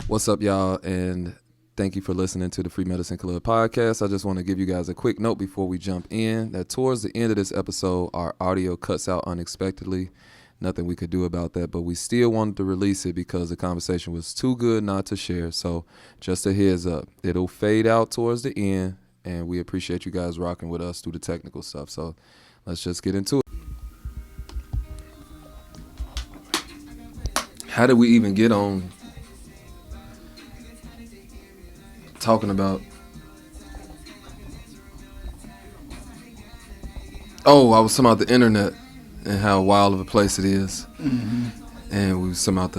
What's up, y'all? And thank you for listening to the Free Medicine Club podcast. I just want to give you guys a quick note before we jump in that towards the end of this episode, our audio cuts out unexpectedly. Nothing we could do about that, but we still wanted to release it because the conversation was too good not to share. So just a heads up, it'll fade out towards the end, and we appreciate you guys rocking with us through the technical stuff. So let's just get into it. How did we even get on talking about? Oh, I was talking about the internet and how wild of a place it is. Mm-hmm. And we was talking about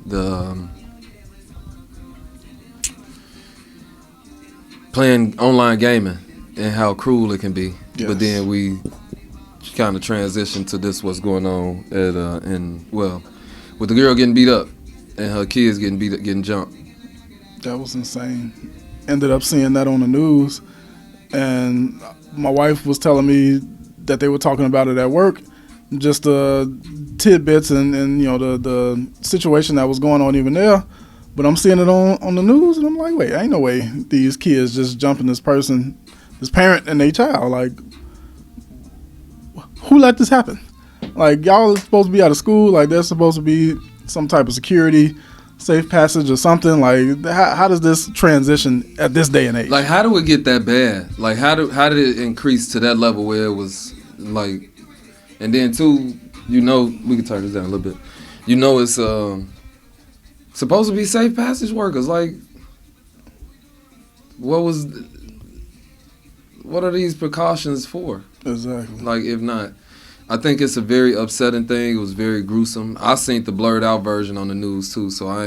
the playing online gaming and how cruel it can be. Yes. But then we kind of transitioned to this what's going on with the girl getting beat up and her kids getting jumped. That was insane. Ended up seeing that on the news, and my wife was telling me that they were talking about it at work, just tidbits and you know the situation that was going on even there. But I'm seeing it on the news, and I'm like, wait, ain't no way these kids just jumping this parent and their child. Like, who let this happen? Like, y'all are supposed to be out of school. Like, there's supposed to be some type of security, safe passage or something. Like, how does this transition at this day and age? Like, how do it get that bad? Like, how did it increase to that level where it was like, and then too, we can turn this down a little bit. It's supposed to be safe passage workers. Like, what are these precautions for? Exactly. Like, if not, I think it's a very upsetting thing. It was very gruesome. I seen the blurred out version on the news too, so that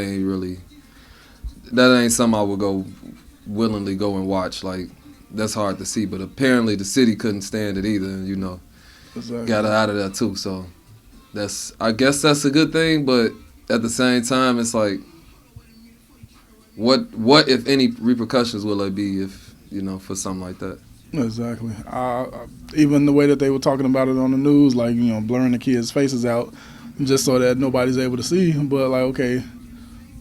ain't something I would willingly go and watch. Like, that's hard to see, but apparently the city couldn't stand it either, and Exactly. got her out of there too. So I guess that's a good thing, but at the same time, it's like, what if any repercussions will there be if for something like that? Exactly. Even the way that they were talking about it on the news, like, blurring the kids' faces out just so that nobody's able to see. But, like, okay,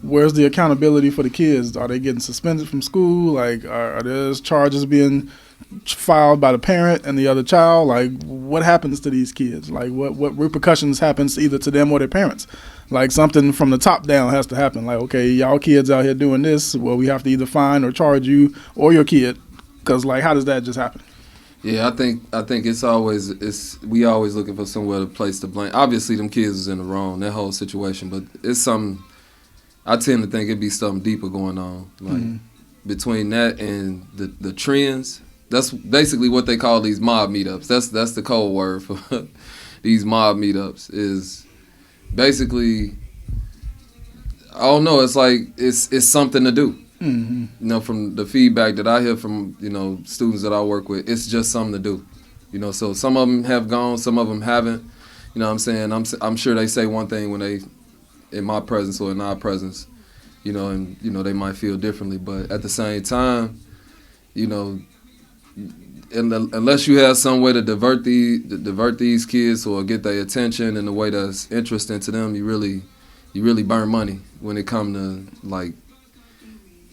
where's the accountability for the kids? Are they getting suspended from school? Like, are there charges being filed by the parent and the other child? Like, what happens to these kids? Like, what repercussions happens either to them or their parents? Like, something from the top down has to happen. Like, okay, y'all kids out here doing this, well, we have to either fine or charge you or your kid. Because, like, how does that just happen? Yeah, I think we always looking for somewhere to place the blame. Obviously, them kids was in the wrong, that whole situation, but it's something, I tend to think it'd be something deeper going on. Like, between that and the trends, that's basically what they call these mob meetups. That's the code word for these mob meetups is basically, I don't know, it's like, it's something to do. Mm-hmm. From the feedback that I hear from, students that I work with, it's just something to do. So some of them have gone, some of them haven't. You know what I'm saying? I'm sure they say one thing when they in my presence or in our presence, and, they might feel differently. But at the same time, unless you have some way to divert these kids or get their attention in a way that's interesting to them, you really burn money when it comes to, like,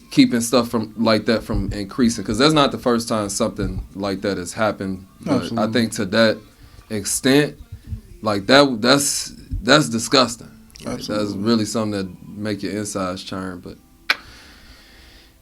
keeping stuff from increasing, because that's not the first time something like that has happened. But Absolutely. I think to that extent, like, that's disgusting. Like, that's really something that make your insides churn. But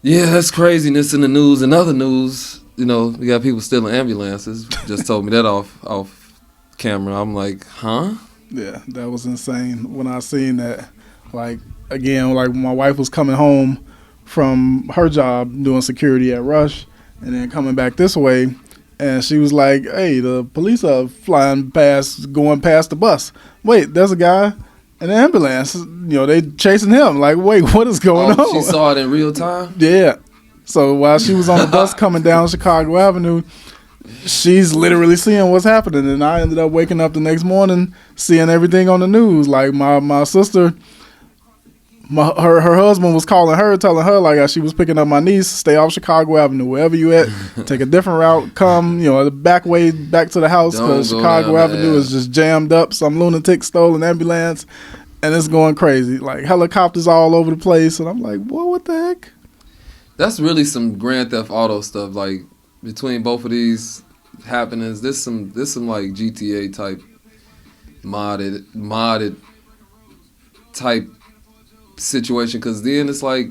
yeah, that's craziness in the news. In other news, we got people stealing ambulances. Just told me that off camera. I'm like, huh? Yeah, that was insane when I seen that. Like, again, like, my wife was coming home from her job doing security at Rush and then coming back this way, and she was like, hey, the police are going past the bus. Wait, there's a guy in an ambulance. They chasing him. Like, wait, what is going on? She saw it in real time? Yeah. So while she was on the bus coming down Chicago Avenue, she's literally seeing what's happening. And I ended up waking up the next morning seeing everything on the news. Like, my sister, her husband was calling her, telling her, like, she was picking up my niece, stay off Chicago Avenue, wherever you at, take a different route, come, the back way back to the house, because Chicago Avenue is just jammed up. Some lunatic stole an ambulance. and it's going crazy. Like helicopters all over the place, and I'm like, boy, what the heck? That's really some Grand Theft Auto stuff. Like between both of these happenings, this some like GTA type modded type situation. Because then it's like,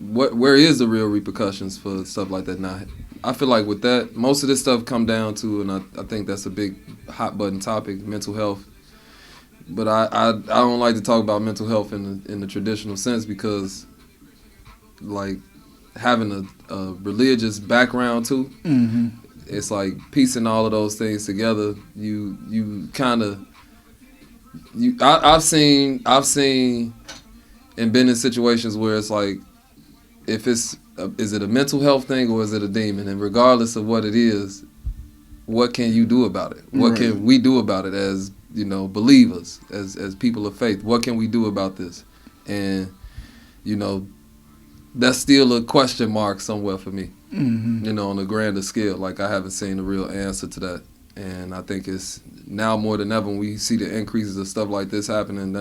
where is the real repercussions for stuff like that now? I feel like with that, most of this stuff come down to, and I think that's a big hot button topic, mental health. But I don't like to talk about mental health in the traditional sense, because like having a religious background too, Mm-hmm. it's like piecing all of those things together. You kind of I've seen and been in situations where it's like, if is it a mental health thing or is it a demon? And regardless of what it is, what can you do about it? What Right. can we do about it as, believers, as people of faith? What can we do about this? And, that's still a question mark somewhere for me, Mm-hmm. on a grander scale. Like, I haven't seen a real answer to that. And I think it's now more than ever when we see the increases of stuff like this happening,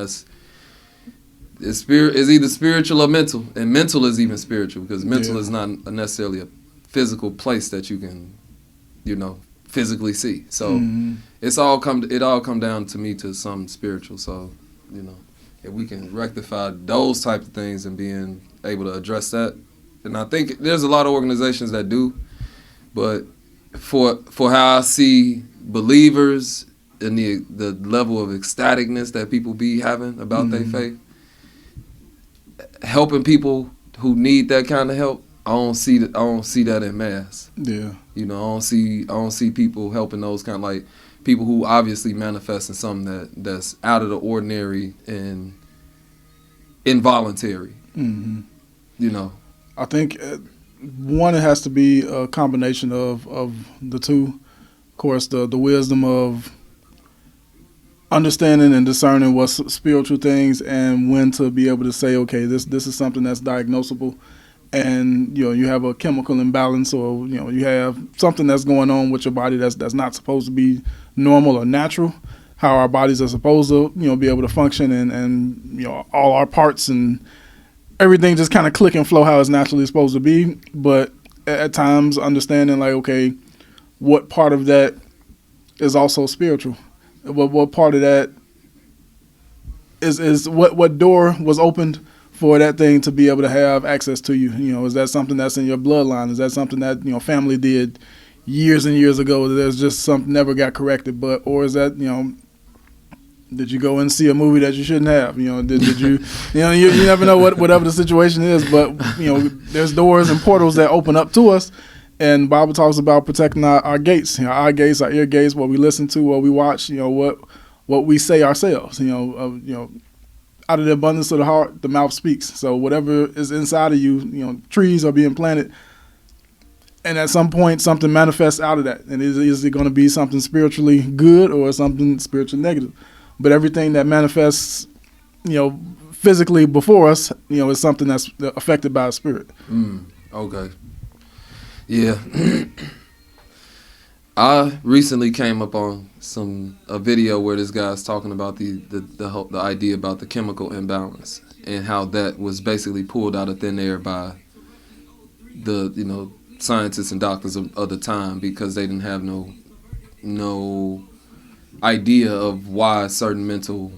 it's either spiritual or mental, and mental is even spiritual, because mental is not necessarily a physical place that you can, physically see. So Mm-hmm. it all come down to me to something spiritual. So, if we can rectify those type of things and being able to address that, and I think there's a lot of organizations that do, but for how I see believers and the level of ecstaticness that people be having about their faith, helping people who need that kind of help, I don't see that in mass. Yeah. I don't see people helping those kind of, like, people who obviously manifest in something that's out of the ordinary and involuntary. Mm-hmm. I think one, it has to be a combination of the two. Of course, the wisdom of understanding and discerning what's spiritual things and when to be able to say, okay, this is something that's diagnosable, and you have a chemical imbalance, or you have something that's going on with your body that's not supposed to be normal or natural. How our bodies are supposed to be able to function, and all our parts and everything just kind of click and flow how it's naturally supposed to be. But at times understanding, like, okay, what part of that is also spiritual? What part of that is what door was opened for that thing to be able to have access to you? Is that something that's in your bloodline? Is that something that family did years and years ago? There's just something never got corrected, or is that did you go and see a movie that you shouldn't have? Did you you never know whatever the situation is, but there's doors and portals that open up to us. And Bible talks about protecting our gates, our gates, our ear gates, what we listen to, what we watch, what we say ourselves. Out of the abundance of the heart, the mouth speaks. So whatever is inside of you, trees are being planted, and at some point something manifests out of that. And is it going to be something spiritually good or something spiritually negative? But everything that manifests, physically before us, is something that's affected by a spirit. Okay. Yeah. I recently came up on a video where this guy's talking about the idea about the chemical imbalance, and how that was basically pulled out of thin air by the scientists and doctors of the time, because they didn't have no idea of why certain mental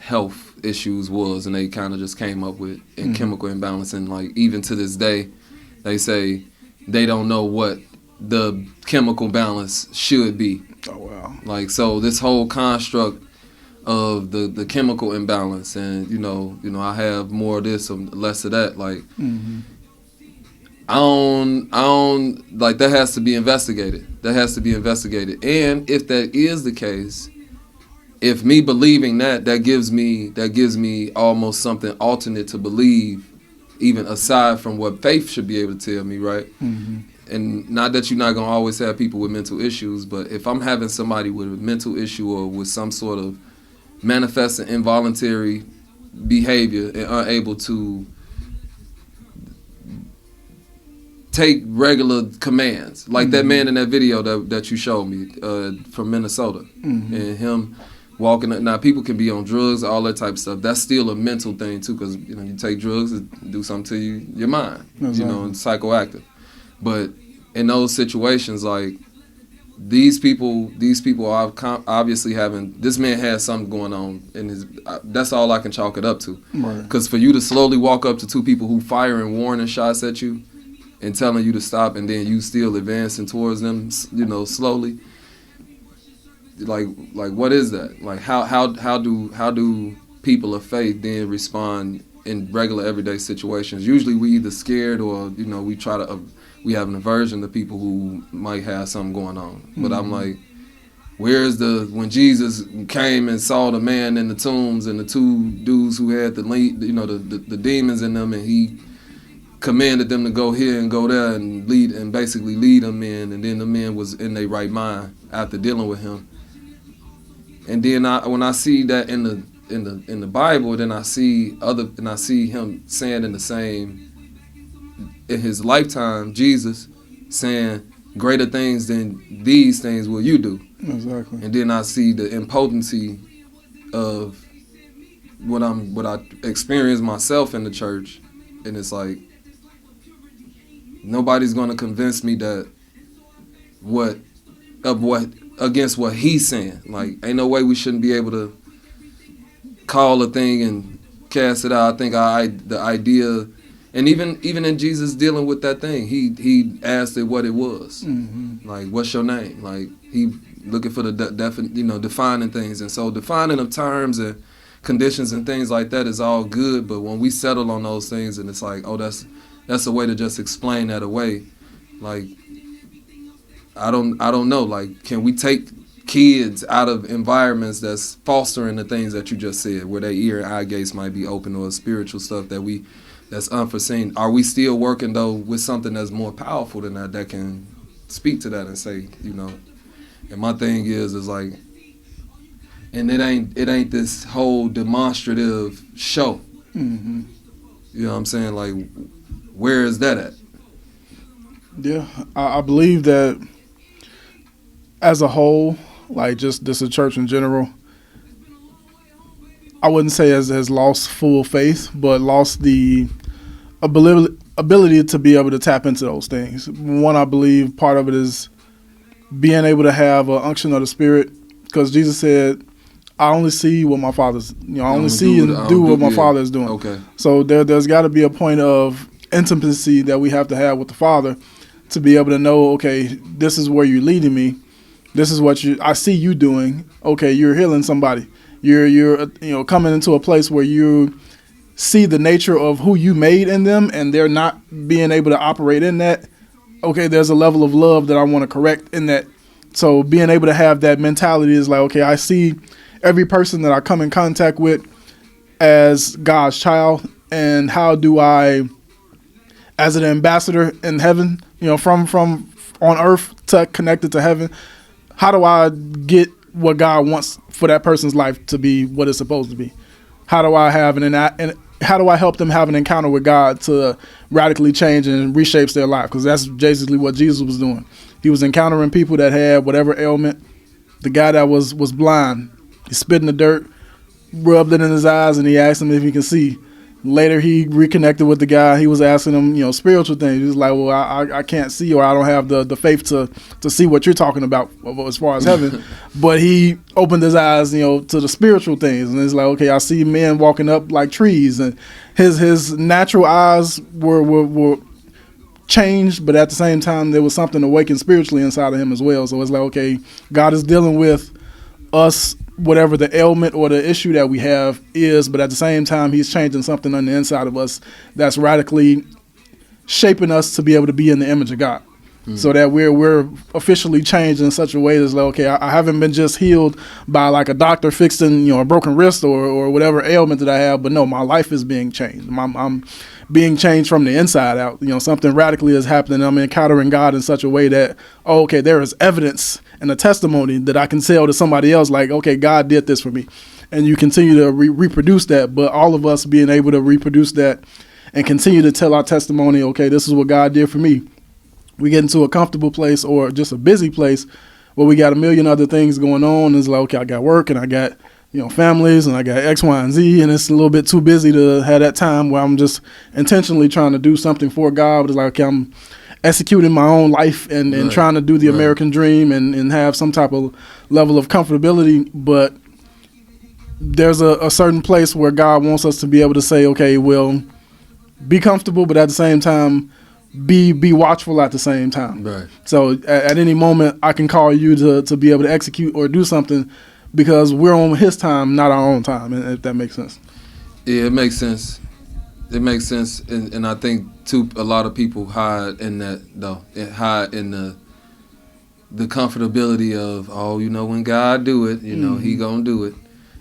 health issues was, and they kind of just came up with chemical imbalance. And like, even to this day, they say they don't know what the chemical balance should be. Oh wow! Like, so this whole construct of the chemical imbalance, and I have more of this or less of that. Like, I don't like, that has to be investigated. And if that is the case, if me believing that gives me almost something alternate to believe, even aside from what faith should be able to tell me, right? And not that you're not going to always have people with mental issues, but if I'm having somebody with a mental issue or with some sort of manifesting involuntary behavior and unable to take regular commands, like that man in that video that you showed me from Minnesota, and him walking. Now people can be on drugs, all that type of stuff. That's still a mental thing too, because you take drugs, it do something to your mind. Exactly. And psychoactive. But in those situations, like these people are obviously having. This man has something going on in his. That's all I can chalk it up to. Right. Because for you to slowly walk up to two people who firing warning shots at you, and telling you to stop, and then you still advancing towards them, slowly. Like what is that? Like how do people of faith then respond in regular everyday situations? Usually we either scared or we try to we have an aversion to people who might have something going on. But I'm like, where's when Jesus came and saw the man in the tombs and the two dudes who had the demons in them, and he commanded them to go here and go there and basically lead them in, and then the man was in their right mind after dealing with him. And then when I see that in the Bible, then I see him saying in his lifetime, Jesus saying, greater things than these things will you do. Exactly. And then I see the impotency of what I experience myself in the church, and it's like nobody's gonna convince me that against what he's saying. Like, ain't no way we shouldn't be able to call a thing and cast it out. I think the idea, and even in Jesus dealing with that thing, he asked it what it was. Mm-hmm. Like, what's your name? Like, he looking for the defining things, and so defining of terms and conditions and things like that is all good. But when we settle on those things, and it's like, oh, that's a way to just explain that away. Like, I don't know. Like, can we take kids out of environments that's fostering the things that you just said, where their ear and eye gates might be open, or spiritual stuff that's unforeseen? Are we still working though with something that's more powerful than that can speak to that and say, And my thing is like, and it ain't this whole demonstrative show. Mm-hmm. You know what I'm saying? Like, where is that at? Yeah, I believe that as a whole, like just a church in general, I wouldn't say has lost full faith, but lost the ability to be able to tap into those things. One, I believe part of it is being able to have an unction of the Spirit, because Jesus said, I only see what my Father's, I only see and do what my Father is doing. Okay. So there's got to be a point of intimacy that we have to have with the Father to be able to know, okay, this is where you're leading me. This is what I see you doing. Okay, you're healing somebody. You're coming into a place where you see the nature of who you made in them, and they're not being able to operate in that. Okay, there's a level of love that I want to correct in that. So being able to have that mentality is like, okay, I see every person that I come in contact with as God's child, and how do I, as an ambassador in heaven, from on earth to connected to heaven, how do I get what God wants for that person's life to be what it's supposed to be? How do I have how do I help them have an encounter with God to radically change and reshapes their life? Because that's basically what Jesus was doing. He was encountering people that had whatever ailment. The guy that was blind, he spit in the dirt, rubbed it in his eyes, and he asked him if he could see. Later, he reconnected with the guy. He was asking him, spiritual things. He was like, well, I can't see, or I don't have the faith to see what you're talking about as far as heaven. But he opened his eyes, to the spiritual things. And it's like, okay, I see men walking up like trees. And his natural eyes were changed, but at the same time, there was something awakened spiritually inside of him as well. So it's like, okay, God is dealing with us, whatever the ailment or the issue that we have is, but at the same time, he's changing something on the inside of us that's radically shaping us to be able to be in the image of God. So that we're officially changed in such a way that's like, okay, I haven't been just healed by like a doctor fixing, a broken wrist or whatever ailment that I have, but no, my life is being changed. I'm being changed from the inside out. Something radically is happening. I'm encountering God in such a way that, okay, there is evidence and a testimony that I can tell to somebody else, like, okay, God did this for me. And you continue to reproduce that, but all of us being able to reproduce that and continue to tell our testimony, okay, this is what God did for me. We get into a comfortable place or just a busy place where we got a million other things going on. It's like, okay, I got work and I got families, and I got X, Y, and Z, and it's a little bit too busy to have that time where I'm just intentionally trying to do something for God. But it's like, okay, I'm executing my own life and Right. trying to do the Right. American dream and have some type of level of comfortability. But there's a certain place where God wants us to be able to say, okay, well, be comfortable, but at the same time, be watchful at the same time. Right. So at any moment, I can call you to be able to execute or do something, because we're on His time, not our own time, if that makes sense. Yeah, it makes sense. It makes sense, and I think too, a lot of people hide in that though. Hide in the comfortability of, oh, when God do it, He gonna do it.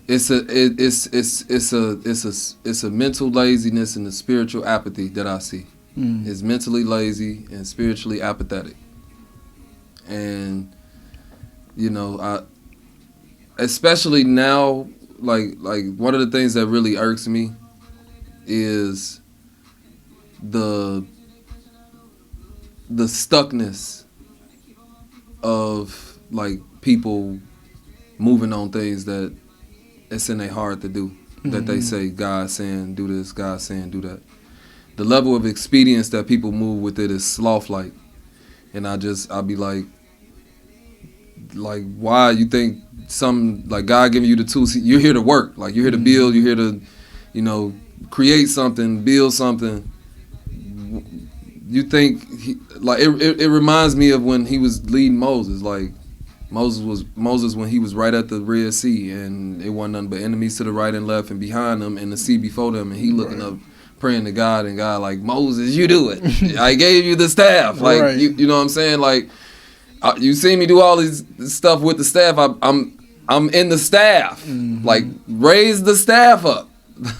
It's a mental laziness and a spiritual apathy that I see. It's mentally lazy and spiritually apathetic, and I especially now, like one of the things that really irks me is the stuckness of like people moving on things that it's in their heart to do, that they say God's saying do this, God's saying do that. The level of expedience that people move with it is sloth-like, and I'll be like why you think some, like, God giving you the tools? You're here to work, like you're here to build, you're here to create something, build something. You think it reminds me of when he was leading Moses. Like Moses when he was right at the Red Sea, and it wasn't nothing but enemies to the right and left and behind them, and the sea before them, and he looking up praying to God, and God like, Moses, you do it. I gave you the staff. Like Right. you know what I'm saying? Like you see me do all this stuff with the staff. I'm in the staff. Like raise the staff up.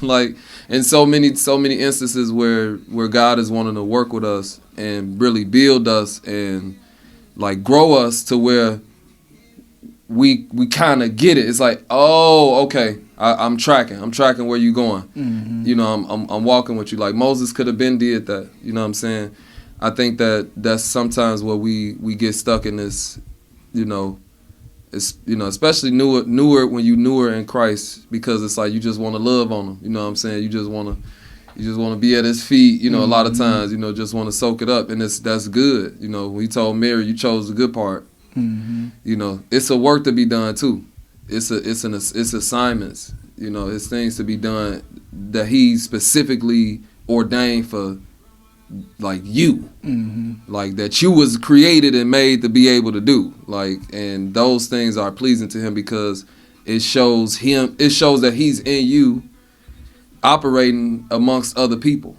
Like, and so many instances where God is wanting to work with us and really build us and like grow us to where we kind of get it. It's like, oh, okay, I'm tracking where you going. I'm walking with you. Like Moses could have been did that. You know what I'm saying? I think that's sometimes where we get stuck in this, it's, especially newer when you newer in Christ, because it's like you just want to love on him. You know what I'm saying? You just want to be at his feet. A lot of times, just want to soak it up, and that's good. When he told Mary, you chose the good part. It's a work to be done too. It's assignments. It's things to be done that he specifically ordained for, like you, like that you was created and made to be able to do. Like, and those things are pleasing to him because it shows that he's in you, operating amongst other people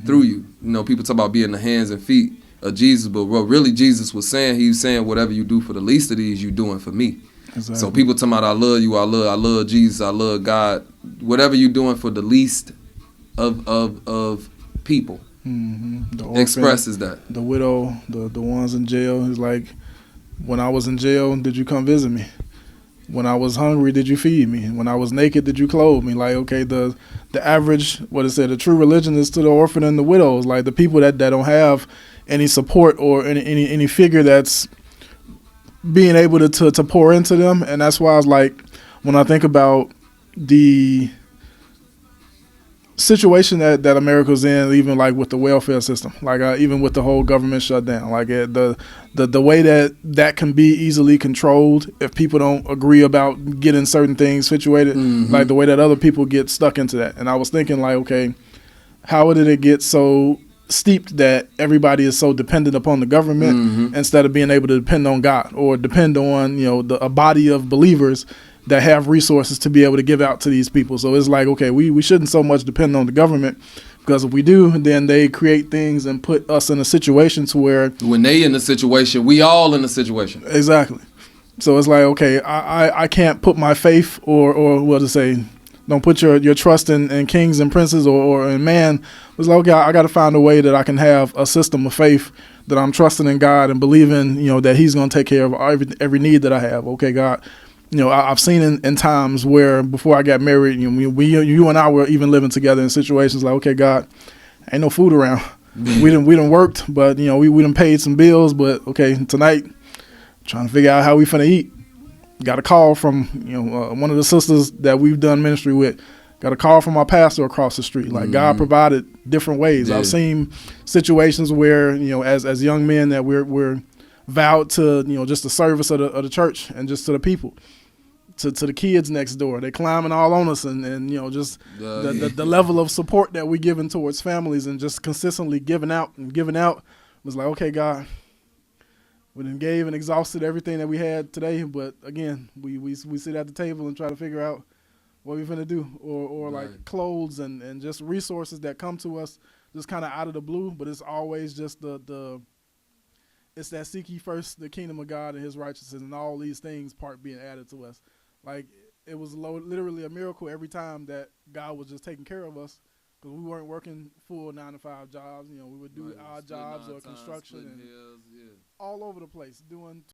through you. People talk about being the hands and feet of Jesus, but what really Jesus was saying, he was saying, whatever you do for the least of these, you doing for me. Exactly. So people talking about, I love you, I love Jesus, I love God. Whatever you doing for the least of people, the orphan, expresses that. The widow, the ones in jail. It's like, when I was in jail, did you come visit me? When I was hungry, did you feed me? When I was naked, did you clothe me? Like, okay, the average, the true religion is to the orphan and the widows, like the people that don't have any support or any figure that's being able to pour into them. And that's why I was like, when I think about the situation that America's in, even like with the welfare system, like even with the whole government shutdown, like the way that can be easily controlled if people don't agree about getting certain things situated, like the way that other people get stuck into that. And I was thinking, like, okay, how did it get so steeped that everybody is so dependent upon the government instead of being able to depend on God or depend on a body of believers that have resources to be able to give out to these people. So it's like, okay, we shouldn't so much depend on the government, because if we do, then they create things and put us in a situation to where when they in the situation, we all in the situation. Exactly. So it's like, okay, I can't put my faith or what to say, don't put your trust in kings and princes or in man. It's like, okay, I got to find a way that I can have a system of faith that I'm trusting in God and believing, that he's going to take care of every need that I have. Okay, God, I've seen in times where before I got married, you and I were even living together in situations like, okay, God, ain't no food around. We done worked, but we done paid some bills, but okay, tonight, trying to figure out how we finna eat. got a call from one of the sisters that we've done ministry with. Got a call from our pastor across the street. Like God provided different ways. Yeah. I've seen situations where as young men that we're vowed to just the service of the church and just to the people, to the kids next door. They climbing all on us and just the level of support that we giving towards families and just consistently giving out was like, okay, God, we done gave and exhausted everything that we had today, but again, we sit at the table and try to figure out what we're gonna do, or Right. like clothes and just resources that come to us just kind of out of the blue, but it's always just it's that seek ye first the kingdom of God and his righteousness and all these things part being added to us. Like it was literally a miracle every time that God was just taking care of us, because we weren't working full 9-to-5 jobs. We would do Right. odd Splitting jobs our or time, construction splitting and hairs, yeah. all over the place doing